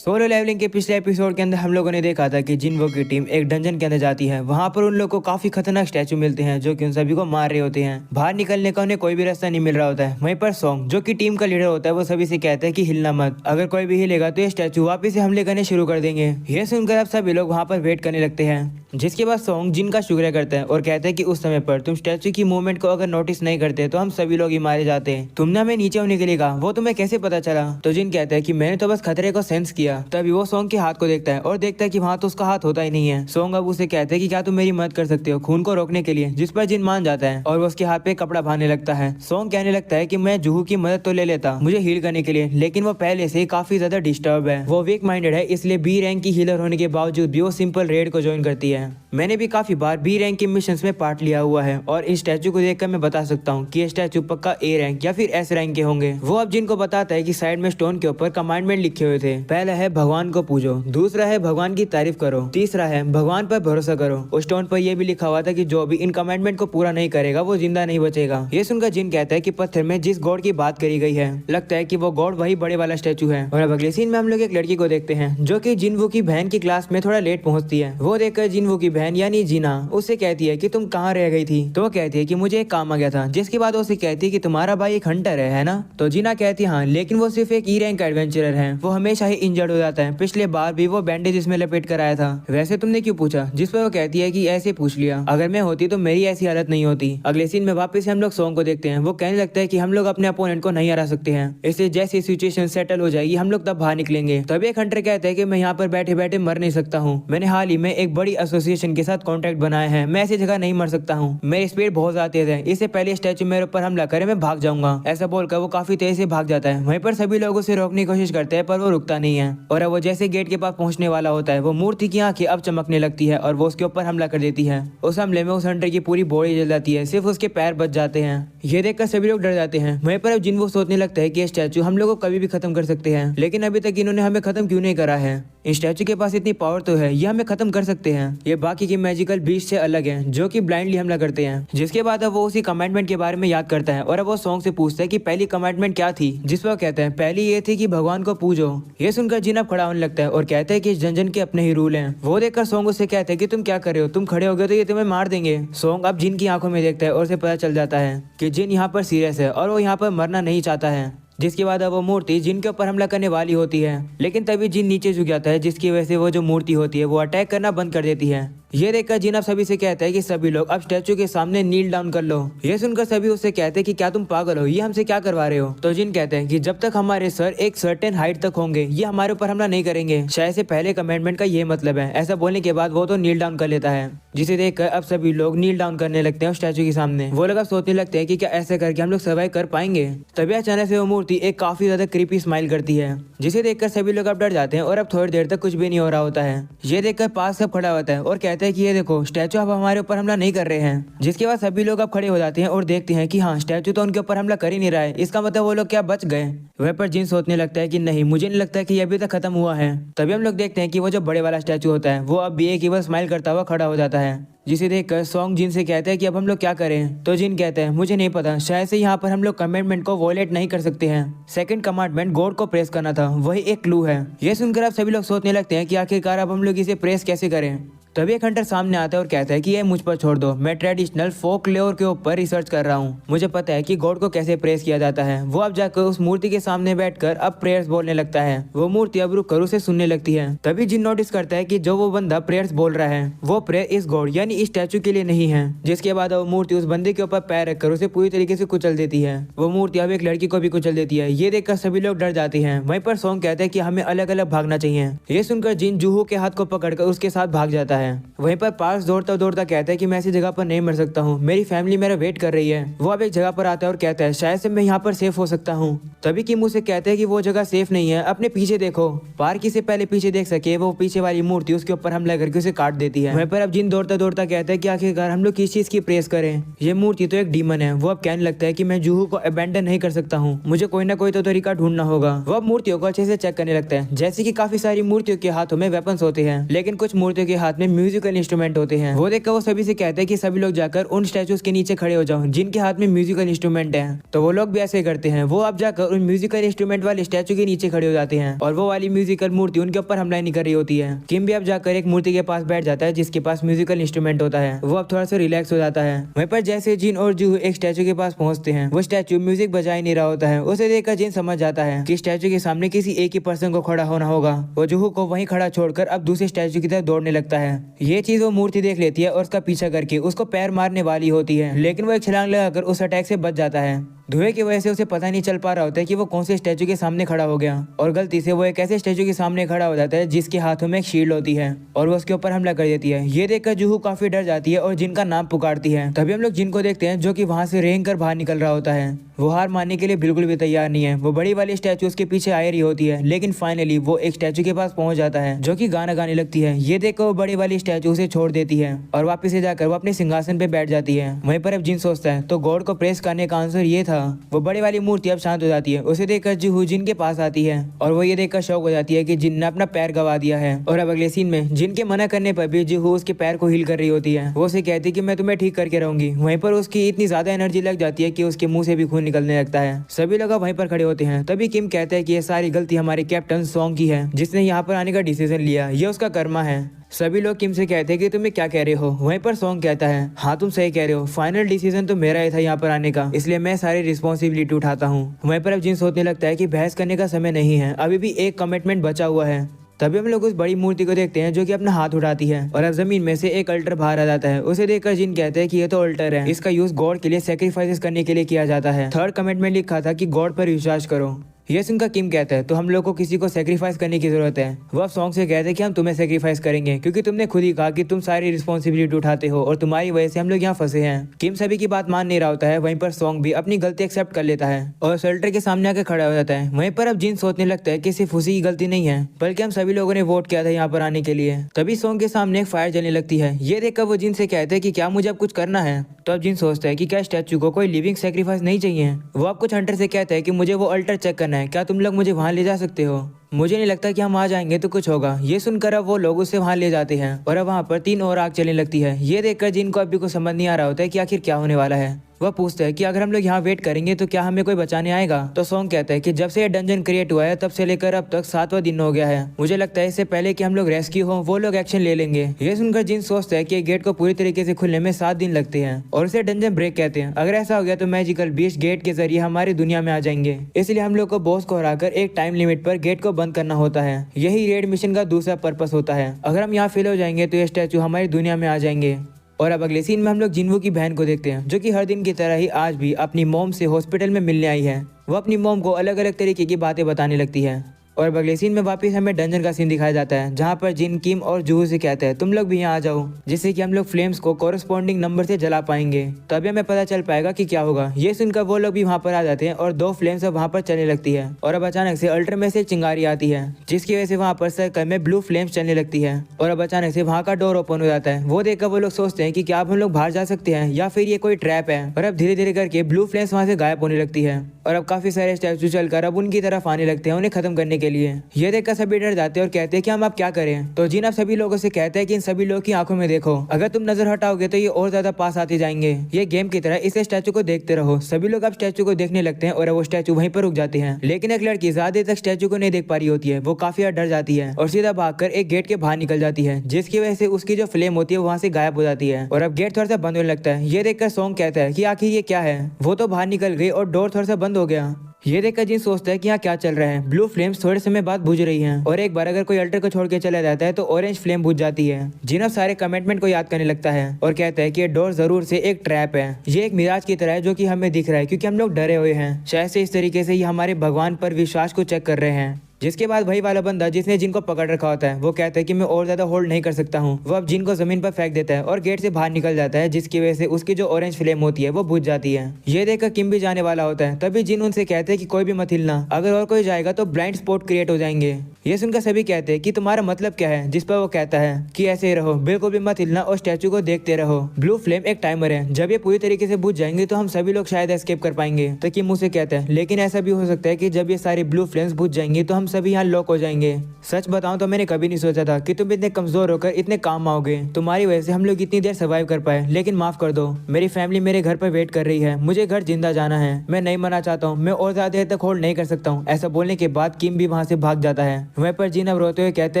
Solo levelling के पिछले episode के अंदर हम लोगों ने देखा था कि जिन्वो की टीम एक डंजन के अंदर जाती है। वहां पर उन लोगों को काफी खतरनाक स्टैचू मिलते हैं जो कि उन सभी को मार रहे होते हैं। बाहर निकलने का उन्हें कोई भी रास्ता नहीं मिल रहा होता है। वहीं पर सॉन्ग जो कि टीम का लीडर होता है वो सभी से कहता है कि हिलना मत, अगर कोई भी हिलेगा तो ये स्टैचू वापिस से हमले करने शुरू कर देंगे। ये सुनकर अब सभी लोग वहाँ पर वेट करने लगते हैं, जिसके बाद सॉन्ग जिन का शुक्रिया करता है और कहता है कि उस समय पर तुम स्टैचू की मूवमेंट को अगर नोटिस नहीं करते तो हम सभी लोग ही मारे जाते हैं। तुमने हमें नीचे होने के लिए कहा, वो तुम्हें कैसे पता चला? तो जिन कहता है कि मैंने तो बस खतरे को सेंस किया। तभी वो सॉन्ग के हाथ को देखता है और देखता है कि वहाँ तो उसका हाथ होता ही नहीं है। सॉन्ग अब उसे कहते हैं कि क्या तुम मेरी मदद कर सकते हो खून को रोकने के लिए, जिस पर जिन मान जाता है और वो उसके हाथ पे कपड़ा बांधने लगता है। सॉन्ग कहने लगता है कि मैं जूहू की मदद तो ले लेता मुझे हील करने के लिए, लेकिन वो पहले से काफी ज्यादा डिस्टर्ब है। वो वीक माइंडेड है, इसलिए बी रैंक की हीलर होने के बावजूद भी वो सिंपल रेड को ज्वाइन करती है। मैंने भी काफी बार बी रैंक के मिशंस में पार्ट लिया हुआ है और इस स्टैचू को देखकर मैं बता सकता हूँ कि ये स्टैचू पक्का ए रैंक या फिर एस रैंक के होंगे। वो अब जिनको बताता है कि साइड में स्टोन के ऊपर कमांडमेंट लिखे हुए थे। पहला है भगवान को पूजो, दूसरा है भगवान की तारीफ करो, तीसरा है भगवान पर भरोसा करो। उस स्टोन पर यह भी लिखा हुआ था कि जो भी इन कमांडमेंट को पूरा नहीं करेगा वो जिंदा नहीं बचेगा। ये सुनकर जिन कहता है कि पत्थर में जिस गॉड की बात करी गई है लगता है कि वो गॉड वही बड़े वाला स्टैचू है। और अब अगले सीन में हम लोग एक लड़की को देखते हैं जो कि जिनवू की बहन की क्लास में थोड़ा लेट पहुंचती है। वो देखकर जिनवू की बहन यानी जीना उससे कहती है कि तुम कहाँ रह गई थी? तो वो कहती है कि मुझे एक काम आ गया था। जिसके बाद वो उसे कहती है कि तुम्हारा भाई एक हंटर है ना? तो जीना कहती है हाँ, लेकिन वो सिर्फ एक ई रैंक का एडवेंचरर है, वो हमेशा ही इंजर्ड हो जाता है। पिछले बार भी वो बैंडेज इसमें लपेट कर आया था। वैसे तुमने क्यों पूछा? जिस पर वो कहती है कि ऐसे पूछ लिया, अगर मैं होती तो मेरी ऐसी हालत नहीं होती। अगले सीन में वापस हम लोग सॉन्ग को देखते हैं। वो कहने लगता है कि हम लोग अपने अपोनेंट को नहीं हरा सकते हैं, इसलिए जैसे सिचुएशन सेटल हो जाएगी हम लोग तब बाहर निकलेंगे। तभी एक हंटर कहता है कि मैं यहाँ पर बैठे बैठे मर नहीं सकता हूँ, मैंने हाल ही में एक बड़ी एसोसिएशन के साथ कॉन्ट्रैक्ट बनाया है, मैं ऐसी जगह नहीं मर सकता हूँ, मेरी स्पीड बहुत ज्यादा तेज है, इससे पहले स्टैचू मेरे ऊपर हमला करे मैं भाग जाऊंगा। ऐसा बोलकर वो काफी तेज से भाग जाता है। वहीं पर सभी लोग उसे रोकने की कोशिश करते हैं पर वो रुकता नहीं है। और अब वो जैसे गेट के पास पहुंचने वाला होता है वो मूर्ति की आंखें अब चमकने लगती है और वो उसके ऊपर हमला कर देती है। उस हमले में उस हंटर की पूरी बॉडी जल जाती है, सिर्फ उसके पैर बच जाते हैं। ये देखकर सभी लोग डर जाते हैं। वहीं पर अब जिन्वो सोचने लगता है कि ये स्टैचू हम लोग को कभी भी खत्म कर सकते हैं, लेकिन अभी तक इन्होंने हमें खत्म क्यों नहीं करा है? इस स्टैचू के पास इतनी पावर तो है, ये हमें खत्म कर सकते हैं। ये बाकी के मैजिकल बीस्ट से अलग है जो कि ब्लाइंडली हमला करते हैं। जिसके बाद अब वो उसी कमांडमेंट के बारे में याद करता है और अब वो सॉन्ग से पूछता है कि पहली कमांडमेंट क्या थी? जिस पर वो कहता है पहली ये थी कि भगवान को पूजो। ये सुनकर जिन अब खड़ा होने लगता है और कहता है कि इस डंजन के अपने ही रूल हैं। वो देखकर सॉन्ग उससे कहता है कि तुम क्या कर रहे हो, तुम खड़े हो गए तो ये तुम्हें मार देंगे। सॉन्ग अब जिन की आंखों में देखता है और उसे पता चल जाता है कि जिन यहाँ पर सीरियस है और वो यहाँ पर मरना नहीं चाहता है। जिसके बाद अब वो मूर्ति जिन के ऊपर हमला करने वाली होती है, लेकिन तभी जिन नीचे झुक जाता है, जिसकी वजह से वो जो मूर्ति होती है वो अटैक करना बंद कर देती है। ये देखकर जिन अब सभी से कहता है कि सभी लोग अब स्टैचू के सामने नील डाउन कर लो। ये सुनकर सभी उससे कहते हैं कि क्या तुम पागल हो, ये हमसे क्या करवा रहे हो? तो जिन कहते हैं कि जब तक हमारे सर एक सर्टेन हाइट तक होंगे ये हमारे ऊपर हमला नहीं करेंगे। शायद से पहले कमेंटमेंट का ये मतलब है। ऐसा बोलने के बाद वो तो नील डाउन कर लेता है, जिसे देखकर अब सभी लोग नील डाउन करने लगते हैं स्टैचू के सामने। वो लोग अब सोचने लगते हैं कि क्या ऐसे करके हम लोग सर्वाइव कर पाएंगे। तभी अचानक से वो मूर्ति एक काफी ज्यादा क्रीपी स्माइल करती है, जिसे देखकर सभी लोग अब डर जाते हैं और अब थोड़ी देर तक कुछ भी नहीं हो रहा होता है। ये देखकर पास सब खड़ा होता है और कहता है कि ये देखो स्टैचू अब हमारे ऊपर हमला नहीं कर रहे हैं। जिसके बाद सभी लोग अब खड़े हो जाते हैं और देखते हैं कि हाँ स्टैचू तो उनके ऊपर हमला कर ही नहीं रहा है, इसका मतलब वो लोग क्या बच गए? वह पर जिन सोचने लगता है कि नहीं, मुझे नहीं लगता कि ये अभी तक खत्म हुआ है। तभी हम लोग देखते हैं कि वो जो बड़े वाला स्टैचू होता है वो अब भी एक केवल स्माइल करता हुआ खड़ा हो जाता है, जिसे देखकर सॉन्ग जिन से कहते हैं कि अब हम लोग क्या करें? तो जिन कहते हैं मुझे नहीं पता, शायद से यहाँ पर हम लोग कमांडमेंट को वॉयलेट नहीं कर सकते हैं। सेकंड कमांडमेंट गॉड को प्रेस करना था, वही एक क्लू है। ये सुनकर अब सभी लोग सोचने लगते हैं कि आखिरकार अब हम लोग इसे प्रेस कैसे करें। तभी एक हंटर सामने आता है और कहता है कि ये मुझ पर छोड़ दो, मैं ट्रेडिशनल फोक लेयर के ऊपर रिसर्च कर रहा हूँ, मुझे पता है कि गॉड को कैसे प्रेस किया जाता है। वो अब जाकर उस मूर्ति के सामने बैठकर अब प्रेयर्स बोलने लगता है। वो मूर्ति अब रुक कर उसे सुनने लगती है। तभी जिन नोटिस करता है कि जो वो बंदा प्रेयर्स बोल रहा है वो प्रेयर इस गॉड यानी इस स्टैचू के लिए नहीं है। जिसके बाद वो मूर्ति उस बंदे के ऊपर पैर रखकर उसे पूरी तरीके से कुचल देती है। वो मूर्ति अब एक लड़की को भी कुचल देती है। ये देखकर सभी लोग डर जाते हैं। वहीं पर सॉन्ग कहता है कि हमें अलग अलग भागना चाहिए। ये सुनकर जिन जूहू के हाथ को पकड़कर उसके साथ भाग जाता है। वहीं पर पास दौड़ता दौड़ता कहता है कि मैं ऐसी जगह पर नहीं मर सकता हूँ, मेरी फैमिली मेरा वेट कर रही है। वो अब एक जगह पर आता है और कहता है शायद से मैं यहाँ पर सेफ हो सकता हूँ। तभी कि मुझसे कहते हैं कि वो जगह सेफ नहीं है, अपने पीछे देखो। पार्की से पहले पीछे देख सके वो पीछे वाली मूर्ति उसके ऊपर हमला करके उसे काट देती है। वहीं पर अब जिन दौड़ता दौड़ता कहता है कि आखिरकार हम लोग किस चीज की प्रेस करें, ये मूर्ति तो एक डीमन है। वो अब कहने लगता है कि मैं जूहू को अबेंडन नहीं कर सकता हूँ, मुझे कोई ना कोई तो तरीका ढूंढना होगा। वो अब मूर्तियों को अच्छे से चेक करने लगता है। जैसे कि काफी सारी मूर्तियों के हाथों में वेपन्स होते हैं, लेकिन कुछ मूर्तियों के हाथ में म्यूजिकल इंस्ट्रूमेंट होते हैं। वो देखकर वो सभी से कहते हैं कि सभी लोग जाकर उन स्टैचूज के नीचे खड़े हो जाओ जिनके हाथ में म्यूजिकल इंस्ट्रूमेंट है। तो वो लोग भी ऐसे करते हैं। वो अब जाकर उन म्यूजिकल इंस्ट्रूमेंट वाले स्टैचू के नीचे खड़े हो जाते हैं और वो वाली म्यूजिकल मूर्ति उनके ऊपर हमला नहीं कर रही होती है। किम भी अब जाकर एक मूर्ति के पास बैठ जाता है जिसके पास म्यूजिकल इंस्ट्रूमेंट होता है। वो अब थोड़ा सा रिलैक्स हो जाता है। वहीं पर जैसे जिन और जूहू एक स्टैचू के पास पहुंचते हैं, वो स्टैचू म्यूजिक बजा ही नहीं रहा होता है। उसे देखकर जिन समझ जाता है कि स्टैचू के सामने किसी एक ही पर्सन को खड़ा होना होगा। वो जूहू को वहीं खड़ा छोड़कर अब दूसरे स्टैचू की तरफ दौड़ने लगता है। ये चीज वो मूर्ति देख लेती है और उसका पीछा करके उसको पैर मारने वाली होती है, लेकिन वो एक छलांग लगाकर उस अटैक से बच जाता है। धुएं की वजह से उसे पता नहीं चल पा रहा होता है कि वो कौन से स्टैचू के सामने खड़ा हो गया और गलती से वो एक ऐसे स्टैचू के सामने खड़ा हो जाता है जिसके हाथों में एक शील्ड होती है और वो उसके ऊपर हमला कर देती है। ये देखकर जूहू काफी डर जाती है और जिन का नाम पुकारती है। तभी हम लोग जिन को देखते हैं जो कि वहां से रेंग कर बाहर निकल रहा होता है। वो हार मानने के लिए बिल्कुल भी तैयार नहीं है। वो बड़ी वाली स्टैचू उसके पीछे आ रही होती है, लेकिन फाइनली वो एक स्टैचू के पास पहुंच जाता है जो कि गाना गाने लगती है। ये देखकर वो बड़ी वाली स्टैचू उसे छोड़ देती है और वापस से जाकर वो अपने सिंहासन पे बैठ जाती है। वहीं पर अब जिन सोचता है तो गॉड को प्रेस करने का आंसर ये था। वो बड़ी वाली मूर्ति अब शांत हो जाती है। उसे देखकर जूहू जिन के पास आती है और वो ये देखकर शौक हो जाती है कि जिन ने अपना पैर गवा दिया है। और अब अगले सीन में जिन के मना करने पर भी जूहू उसके पैर को हील कर रही होती है। वो उसे कहती है कि मैं तुम्हें ठीक करके रहूंगी। वहीं पर उसकी इतनी ज्यादा एनर्जी लग जाती है कि उसके मुंह से भी खून निकलने लगता है। सभी लोग वहीं पर खड़े होते हैं। तभी किम कहता है कि ये सारी गलती हमारे कैप्टन सॉन्ग की है, जिसने यहाँ पर आने का डिसीजन लिया। ये उसका कर्मा है। सभी लोग किम से कहते हैं कि तुम्हें क्या कह रहे हो। वहीं पर सॉन्ग कहता है, हाँ तुम सही कह रहे हो, फाइनल डिसीजन तो मेरा ही था यहाँ पर आने का, इसलिए मैं सारी रिस्पॉन्सिबिलिटी उठाता हूँ। वहीं पर अब जिन सोचने लगता है कि बहस करने का समय नहीं है, अभी भी एक कमिटमेंट बचा हुआ है। तभी हम लोग उस बड़ी मूर्ति को देखते हैं जो कि अपना हाथ उठाती है और अब जमीन में से एक अल्टर बाहर आ जाता है। उसे देखकर जिन कहते हैं कि ये तो अल्टर है, इसका यूज गॉड के लिए सेक्रीफाइसेस करने के लिए किया जाता है। थर्ड कमिटमेंट लिखा था कि गॉड पर विश्वास करो। ये सुनकर किम कहता है तो हम लोग को किसी को सेक्रीफाइस करने की जरूरत है। वो अब सॉन्ग से कहते हैं कि हम तुम्हें सेक्रीफाइस करेंगे क्योंकि तुमने खुद ही कहा कि तुम सारी रिस्पॉन्सिबिलिटी उठाते हो और तुम्हारी वजह से हम लोग यहाँ फंसे हैं। किम सभी की बात मान नहीं रहा होता है। वहीं पर सॉन्ग भी अपनी गलती एक्सेप्ट कर लेता है और शेल्टर के सामने आकर खड़ा हो जाता है। वहीं पर अब जिन सोचने लगता है कि सिर्फ उसी की गलती नहीं है, बल्कि हम सभी लोगों ने वोट किया था यहाँ पर आने के लिए। तभी सॉन्ग के सामने एक फायर जलने लगती है। ये देखकर वो जिन से कहते हैं कि क्या मुझे अब कुछ करना है। तो अब जिन सोचता है कि क्या स्टैचू को कोई लिविंग सेक्रीफाइस नहीं चाहिए। वो अब कुछ हंटर से कहता है कि मुझे वो अल्टर चेक करना है, क्या तुम लोग मुझे वहाँ ले जा सकते हो। मुझे नहीं लगता कि हम आ जाएंगे तो कुछ होगा। ये सुनकर अब वो लोग उसे वहाँ ले जाते हैं और अब वहाँ पर 3 और आग चलने लगती है। ये देखकर जिनको अभी कुछ समझ नहीं आ रहा होता है कि आखिर क्या होने वाला है। वह पूछता है कि अगर हम लोग यहाँ वेट करेंगे तो क्या हमें कोई बचाने आएगा। तो सॉन्ग कहता है कि जब से ये डंजन क्रिएट हुआ है तब से लेकर अब तक 7वां दिन हो गया है। मुझे लगता है इससे पहले कि हम लोग रेस्क्यू हो वो लोग एक्शन ले लेंगे। ये सुनकर जिन सोचता है कि गेट को पूरी तरीके से खुलने में 7 दिन लगते हैं और इसे डंजन ब्रेक कहते हैं। अगर ऐसा हो गया तो मैजिकल बीस्ट गेट के जरिए हमारी दुनिया में आ जाएंगे, इसलिए हम लोग को बॉस को हराकर एक टाइम लिमिट पर गेट को बंद करना होता है। यही रेड मिशन का दूसरा पर्पस होता है। अगर हम यहाँ फेल हो जाएंगे तो ये स्टैचू हमारी दुनिया में आ जाएंगे। और अब अगले सीन में हम लोग जिनवू की बहन को देखते हैं जो कि हर दिन की तरह ही आज भी अपनी मॉम से हॉस्पिटल में मिलने आई है। वो अपनी मॉम को अलग अलग तरीके की बातें बताने लगती है। और अब अगले सीन में वापस हमें डंजन का सीन दिखाया जाता है जहाँ पर जिन किम और जूहू से कहते हैं तुम लोग भी यहाँ आ जाओ, जिससे कि हम लोग फ्लेम्स को कोरस्पॉन्डिंग नंबर से जला पाएंगे। तभी हमें पता चल पाएगा कि क्या होगा। ये सुनकर वो लोग भी वहाँ पर आ जाते हैं और 2 फ्लेम्स अब वहाँ पर चलने लगती है। और अब अचानक से अल्टर में से चिंगारी आती है जिसकी वजह से वहाँ पर सर्कल में ब्लू फ्लेम्स चलने लगती है। और अब अचानक से वहाँ का डोर ओपन हो जाता है। वो देखकर वो लोग सोचते हैं कि क्या अब हम लोग बाहर जा सकते हैं या फिर ये कोई ट्रैप है। और अब धीरे धीरे करके ब्लू फ्लेम्स वहाँ से गायब होने लगती है और अब काफी सारे स्टैचू चलकर अब उनकी तरफ आने लगते हैं उन्हें खत्म करने के लिए। ये देखकर सभी डर जाते हैं और कहते हैं कि हम अब क्या करें। तो जिन अब सभी लोगों से कहते हैं कि इन सभी लोगों की आंखों में देखो, अगर तुम नजर हटाओगे तो ये और ज्यादा पास आते जाएंगे। ये गेम की तरह इस स्टैचू को देखते रहो। सभी लोग अब स्टैचू को देखने लगते हैं और वो स्टैचू वहीं पर रुक जाते हैं। लेकिन एक लड़की ज्यादा देर तक स्टैचू को नहीं देख पा रही होती है। वो काफी डर जाती है और सीधा भागकर एक गेट के बाहर निकल जाती है, जिसकी वजह से उसकी जो फ्लेम होती है वहाँ से गायब हो जाती है और अब गेट थोड़ा सा बंद होने लगता है। ये देखकर सॉन्ग कहता है कि आखिर ये क्या है। वो तो बाहर निकल गई और डोर थोड़ा सा बंद हो गया। ये देखकर जिन सोचता है कि यहाँ क्या चल रहा है। ब्लू फ्लेम्स थोड़े समय बाद बुझ रही हैं और एक बार अगर कोई अल्टर को छोड़ के चला जाता है तो ऑरेंज फ्लेम बुझ जाती है। जिन अब सारे कमिटमेंट को याद करने लगता है और कहता है कि ये डोर जरूर से एक ट्रैप है। ये एक मिराज की तरह है जो कि हमें दिख रहा है क्योंकि हम लोग डरे हुए हैं। शायद से इस तरीके से ये हमारे भगवान पर विश्वास को चेक कर रहे हैं। जिसके बाद वही वाला बंदा जिसने जिन को पकड़ रखा होता है वो कहता है कि मैं और ज्यादा होल्ड नहीं कर सकता हूँ। वो अब जिन को जमीन पर फेंक देता है और गेट से बाहर निकल जाता है, जिसकी वजह से उसकी जो ऑरेंज फ्लेम होती है वो बुझ जाती है। ये देखकर किम भी जाने वाला होता है। तभी जिन उनसे कहते हैं कि कोई भी मत हिलना, अगर और कोई जाएगा तो ब्लाइंड स्पॉट क्रिएट हो जाएंगे। ये सुनकर सभी कहते हैं कि तुम्हारा मतलब क्या है, जिस पर वो कहता है कि ऐसे ही रहो, बिल्कुल भी मत हिलना और स्टैचू को देखते रहो। ब्लू फ्लेम एक टाइमर है, जब ये पूरी तरीके से बुझ जाएंगे तो हम सभी लोग शायद एस्केप कर पाएंगे। तो किम मुझसे कहता है लेकिन ऐसा भी हो सकता है कि जब ये सारी ब्लू फ्लेम्स बुझ जाएंगी तो हम सभी यहाँ लॉक हो जाएंगे। सच बताऊं तो मैंने कभी नहीं सोचा था कि तुम इतने कमजोर होकर इतने काम आओगे। तुम्हारी वजह से हम लोग इतनी देर सर्वाइव कर पाए, लेकिन माफ कर दो, मेरी फैमिली मेरे घर पर वेट कर रही है, मुझे घर जिंदा जाना है, मैं नहीं मरना चाहता हूँ, मैं और ज्यादा देर तक होल्ड नहीं कर सकता हूँ। ऐसा बोलने के बाद किम भी वहाँ से भाग जाता है। वहीं पर जिन अब रोते हुए कहते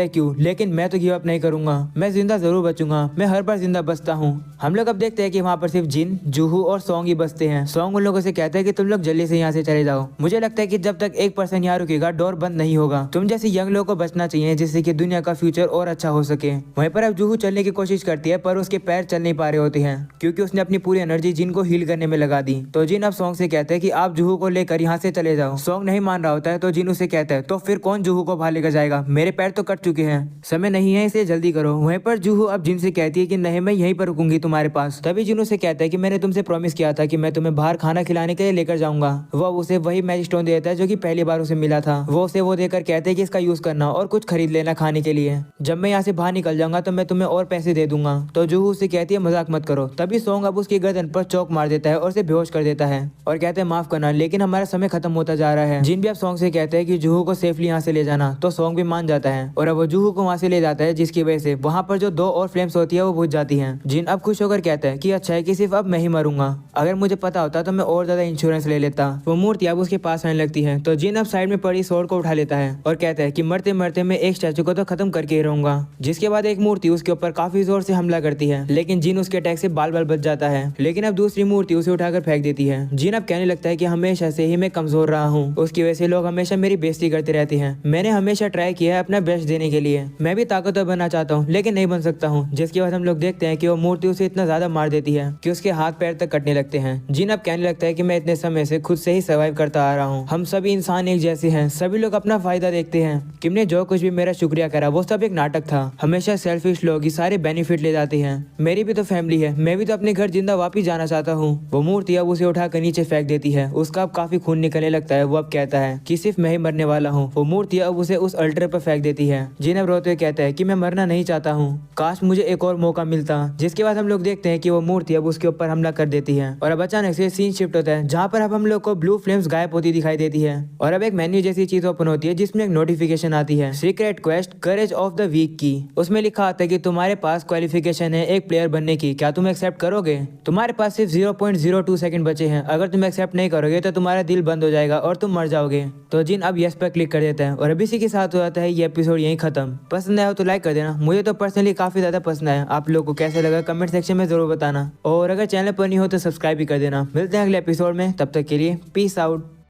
हैं क्यों, लेकिन मैं तो गिव अप नहीं करूंगा, मैं जिंदा जरूर बचूंगा, मैं हर बार जिंदा बचता हूँ। हम लोग अब देखते हैं कि वहाँ पर सिर्फ जिन, जूहू और सॉन्ग ही बचते हैं। सॉन्ग उन लोगों से कहता है कि तुम लोग जल्दी से यहाँ से चले जाओ, मुझे लगता है कि जब तक एक पर्सन यहाँ रुकेगा डोर बंद नहीं होगा। तुम जैसे यंग लोगों को बचना चाहिए जिससे कि दुनिया का फ्यूचर और अच्छा हो सके। वहीं पर अब जूहू चलने की कोशिश करती है पर उसके पैर चल नहीं पा रहे होते हैं क्योंकि उसने अपनी पूरी एनर्जी जिन को हील करने में लगा दी। तो जिन अब सॉन्ग से कहते हैं कि आप जूहू को लेकर यहाँ से चले जाओ। सॉन्ग नहीं मान रहा होता है तो जिन उसे कहता है तो फिर कौन जूहू को बाहर लेकर जाएगा, मेरे पैर तो कट चुके हैं, समय नहीं है, इसे जल्दी करो। वहीं पर जूहू अब जिन से कहती है कि नहीं, मैं यहीं पर रुकूंगी तुम्हारे पास। तभी जिन उसे कहता है कि मैंने तुमसे प्रॉमिस किया था कि मैं तुम्हें बाहर खाना खिलाने के लिए लेकर जाऊंगा। वो उसे वही मैजिक स्टोन देता है जो कि पहली बार उसे मिला था। वो उसे वो देकर कहते हैं कि इसका यूज करना और कुछ खरीद लेना खाने के लिए, जब मैं यहाँ से बाहर निकल जाऊंगा तो मैं तुम्हें और पैसे दे दूंगा। तो जूहू उसे कहती है मजाक मत करो। तभी सॉन्ग अब उसकी गर्दन पर चौक मार देता है और उसे बेहोश कर देता है और कहते हैं माफ करना, लेकिन हमारा समय खत्म होता जा रहा है। जिन भी अब सॉन्ग से कहते हैं कि जूहू को सेफली यहाँ से ले जाना, तो सॉन्ग भी मान जाता है और अब वो जूहू को वहाँ से ले जाता है, जिसकी वजह से वहाँ पर जो 2 और फ्लेम्स होती है वो बुझ जाती है। जिन अब खुश होकर कहता है कि अच्छा है कि सिर्फ अब मैं ही मरूंगा, अगर मुझे पता होता तो मैं और ज्यादा इंश्योरेंस ले लेता। वो मूर्ति अब उसके पास आने लगती है तो जिन अब साइड में पड़ी स्वॉर्ड को उठा लेता है और कहता है कि मरते मरते मैं एक स्टैचू को तो खत्म करके ही रहूंगा। जिसके बाद एक मूर्ति उसके ऊपर काफी जोर से हमला करती है, लेकिन जिन उसके अटैक से बाल बाल बच जाता है। लेकिन अब दूसरी मूर्ति उसे उठाकर फेंक देती है। जिन अब कहने लगता है कि हमेशा से ही मैं कमजोर रहा हूँ, उसकी वजह से लोग हमेशा मेरी बेइज्जती करते रहते हैं। मैंने हमेशा ट्राई किया है अपना बेस्ट देने के लिए, मैं भी ताकतवर बनना चाहता हूँ लेकिन नहीं बन सकता हूँ। जिसके बाद हम लोग देखते हैं कि वो मूर्ति उसे इतना ज्यादा मार देती है कि उसके हाथ पैर तक कटने लगते हैं। जिन अब कहने लगता है कि मैं इतने समय से खुद से ही सर्वाइव करता आ रहा हूँ, हम सभी इंसान एक जैसे हैं, सभी लोग अपना फायदा देखते हैं। किम ने जो कुछ भी मेरा शुक्रिया करा वो सब एक नाटक था, हमेशा सेल्फिश लोग ही सारे बेनिफिट ले जाते हैं। मेरी भी तो फैमिली है, मैं भी तो अपने घर जिंदा वापिस जाना चाहता हूँ। वो मूर्ति अब उसे उठाकर नीचे फेंक देती है, उसका अब काफी खून निकलने लगता है। वो अब कहता है कि सिर्फ मैं ही मरने वाला हूँ। वो मूर्ति अब उसे उस अल्टर पर फेंक देती है। जिन अब रोते हुए कहता है कि मैं मरना नहीं चाहता हूँ, काश मुझे एक और मौका मिलता। जिसके बाद हम लोग देखते हैं कि वो मूर्ति अब उसके ऊपर हमला कर देती है और अब अचानक से सीन शिफ्ट होता है जहाँ पर अब हम लोग को ब्लू फ्लेम्स गायब होती दिखाई देती है और अब एक मेन्यू जैसी चीज ओपन होती है जिसमें एक नोटिफिकेशन आती है, secret quest courage of the week की। उसमें लिखा आता है कि तुम्हारे पास क्वालिफिकेशन है एक प्लेयर बनने की, क्या तुम एक्सेप्ट करोगे? तुम्हारे पास सिर्फ 0.02 सेकंड बचे हैं, अगर तुम एक्सेप्ट नहीं करोगे तो तुम्हारा दिल बंद हो जाएगा और तुम मर जाओगे। तो जिन अब यस पर क्लिक कर देता है और अब इसी के साथ हो जाता है ये एपिसोड यहीं खत्म। पसंद आया हो तो लाइक कर देना, मुझे तो पर्सनली काफी ज्यादा पसंद आया। आप लोगों को कैसा लगा कमेंट सेक्शन में जरूर बताना और अगर चैनल पर नहीं हो तो सब्सक्राइब भी कर देना। मिलते हैं अगले एपिसोड में, तब तक के लिए पीस आउट।